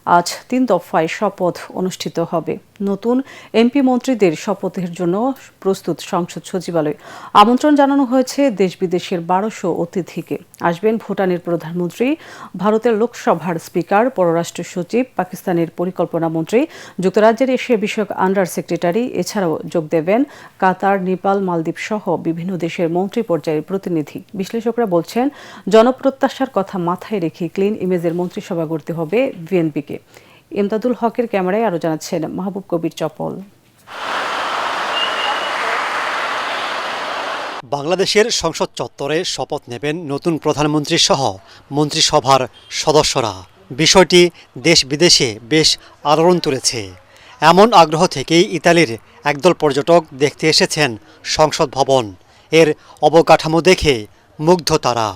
আজ 3 দফায় শপথ অনুষ্ঠিত হবে। নতুন এমপি মন্ত্রীদের শপথের জন্য প্রস্তুত সংসদ সচিবালয়। আমন্ত্রণ জানানো হয়েছে দেশ বিদেশের 1200 অতিথিকে। আসবেন ভুটানের প্রধানমন্ত্রী, ভারতের লোকসভার স্পিকার, পররাষ্ট্র সচিব, পাকিস্তানের পরিকল্পনা মন্ত্রী, যুক্তরাজ্যের এশিয়া বিষয়ক আন্ডার সেক্রেটারি। এছাড়াও যোগ দেবেন কাতার, নেপাল, মালদ্বীপ সহ বিভিন্ন দেশের মন্ত্রী পর্যায়ের প্রতিনিধি। বিশ্লেষকরা বলছেন, জনপ্রত্যাশার কথা মাথায় রেখে ক্লিন ইমেজের মন্ত্রিসভা গড়তে হবে বিএনপিকে। ইমদাদুল হকের ক্যামেরায় আরো জানাচ্ছেন মাহবুব কবির চপল। বাংলাদেশের সংসদ চত্বরে শপথ নেবেন নতুন প্রধানমন্ত্রী সহ মন্ত্রিসভার সদস্যরা। বিষয়টি দেশ বিদেশে বেশ আলোড়ন তুলেছে। এমন আগ্রহ থেকেই ইতালির একদল পর্যটক দেখতে এসেছেন সংসদ ভবন। এর অবকাঠামো দেখে মুগ্ধ তারা।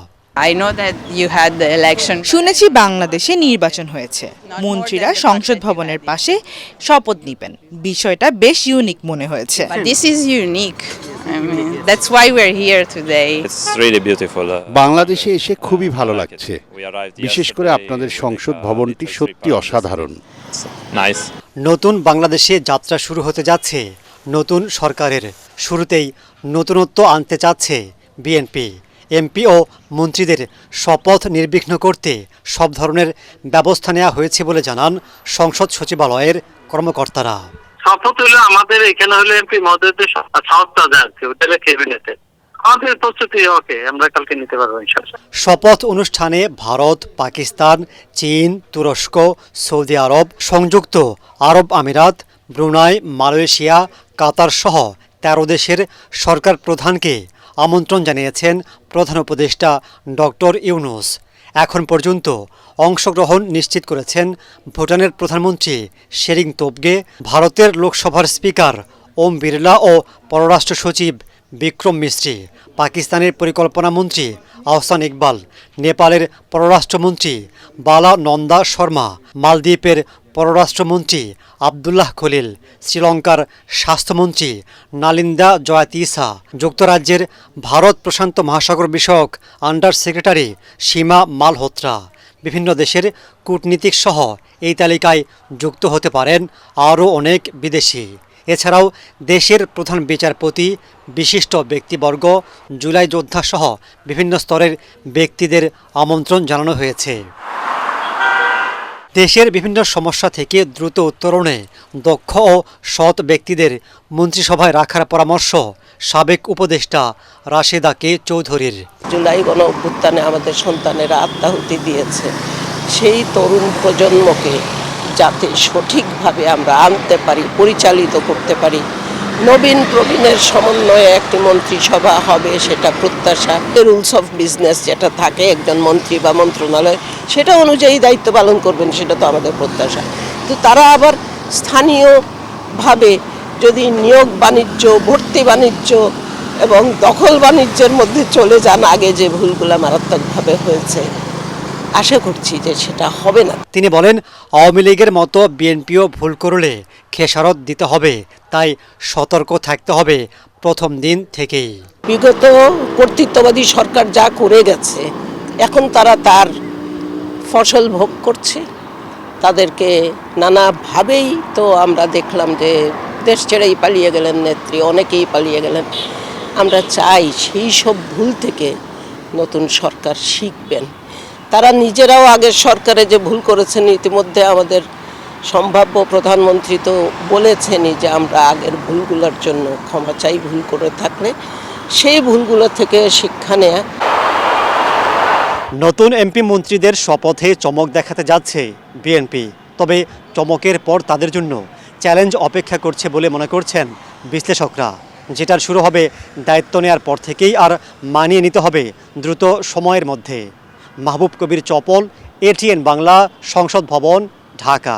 শুনেছি বাংলাদেশে নির্বাচন হয়েছে, মন্ত্রীরা সংসদ ভবনের পাশে শপথ নেবেন। বিষয়টা বেশ ইউনিক মনে হয়েছে। বাংলাদেশে এসে খুবই ভালো লাগছে, বিশেষ করে আপনাদের সংসদ ভবনটি সত্যি অসাধারণ। নতুন বাংলাদেশে যাত্রা শুরু হতে যাচ্ছে নতুন সরকারের। শুরুতেই নতুনত্ব আনতে চাচ্ছে বিএনপি। এমপি ও মন্ত্রীদের শপথ নির্বিঘ্ন করতে সব ধরনের ব্যবস্থা নেওয়া হয়েছে বলে জানান সংসদ সচিবালয়ের কর্মকর্তারা। শপথ হলো আমাদের এখানে হলো এমপি মহোদয়দের সংস্থা যাচ্ছে, ওটা ক্যাবিনেটে আমাদের প্রস্তুতি ওকে, আমরা কালকে নিতে পারবো ইনশাআল্লাহ। শপথ অনুষ্ঠানে ভারত, পাকিস্তান, চীন, তুরস্ক, সৌদি আরব, সংযুক্ত আরব আমিরাত, ব্রুনাই, মালয়েশিয়া, কাতার সহ 13 দেশের সরকার প্রধানকে আমন্ত্রণ জানিয়েছেন প্রধান উপদেষ্টা ডক্টর ইউনূস। এখন পর্যন্ত অংশগ্রহণ নিশ্চিত করেছেন ভুটানের প্রধানমন্ত্রী শেরিং তোবগে, ভারতের লোকসভার স্পিকার ওম বিড়লা ও পররাষ্ট্র সচিব বিক্রম মিস্ত্রি, পাকিস্তানের পরিকল্পনা মন্ত্রী আহসান ইকবাল, নেপালের পররাষ্ট্রমন্ত্রী বালা নন্দা শর্মা, মালদ্বীপের পররাষ্ট্রমন্ত্রী আবদুল্লাহ খলিল, শ্রীলঙ্কার স্বাস্থ্যমন্ত্রী নালিন্দা জয়াতিসা, যুক্তরাজ্যের ভারত প্রশান্ত মহাসাগর বিষয়ক আন্ডার সেক্রেটারি সীমা মালহোত্রা। বিভিন্ন দেশের কূটনীতিক সহ এই তালিকায় যুক্ত হতে পারেন আরও অনেক বিদেশি। এছাড়াও দেশের প্রধান বিচারপতি, বিশিষ্ট ব্যক্তিবর্গ, জুলাই যোদ্ধা সহ বিভিন্ন স্তরের ব্যক্তিদের আমন্ত্রণ জানানো হয়েছে। দেশের বিভিন্ন সমস্যা থেকে দ্রুত উত্তরণে দক্ষ ও সৎ ব্যক্তিদের মন্ত্রিসভায় রাখার পরামর্শ সাবেক উপদেষ্টা রাশেদা কে চৌধুরীর। জুলাই গণ অভ্যুত্থানে আমাদের সন্তানেরা আত্মাহুতি দিয়েছে, সেই তরুণ প্রজন্মকে যাতে সঠিকভাবে আমরা আনতে পারি, পরিচালিত করতে পারি, নবীন প্রবীণের সমন্বয়ে একটি মন্ত্রিসভা হবে, সেটা প্রত্যাশা। রুলস অফ বিজনেস যেটা থাকে একজন মন্ত্রী বা মন্ত্রণালয়, সেটা অনুযায়ী দায়িত্ব পালন করবেন, সেটা তো আমাদের প্রত্যাশা। তো তারা আবার স্থানীয়ভাবে যদি নিয়োগ বাণিজ্য, ভর্তি বাণিজ্য এবং দখল বাণিজ্যের মধ্যে চলে যান, আগে যে ভুলগুলো মারাত্মকভাবে হয়েছে, আশা করছি যে সেটা হবে না। তিনি বলেন, আওয়ামী লীগের মতো বিএনপিও ভুল করলে খেসারত দিতে হবে, তাই সতর্ক থাকতে হবে প্রথম দিন থেকেই। বিগত কর্তৃত্ববাদী সরকার যা করে গেছে, এখন তারা তার ফসল ভোগ করছে। তাদেরকে নানাভাবেই তো আমরা দেখলাম যে দেশ ছেড়েই পালিয়ে গেলেন নেত্রী, অনেকেই পালিয়ে গেলেন। আমরা চাই সেই সব ভুল থেকে নতুন সরকার শিখবেন। তারা নিজেরাও আগের সরকারে যে ভুল করেছেন, ইতিমধ্যে আমাদের সম্ভাব্য প্রধানমন্ত্রী তো বলেছেনই যে আমরা আগের ভুলগুলোর জন্য ক্ষমা চাই, ভুল করে থাকলে সেই ভুলগুলো থেকে শিক্ষা নেয়া। নতুন এমপি মন্ত্রীদের শপথে চমক দেখাতে যাচ্ছে বিএনপি। তবে চমকের পর তাদের জন্য চ্যালেঞ্জ অপেক্ষা করছে বলে মনে করছেন বিশ্লেষকরা, যেটার শুরু হবে দায়িত্ব নেওয়ার পর থেকেই আর মানিয়ে নিতে হবে দ্রুত সময়ের মধ্যে। মাহবুব কবির চপল, এটিএন বাংলা, সংসদ ভবন, ঢাকা।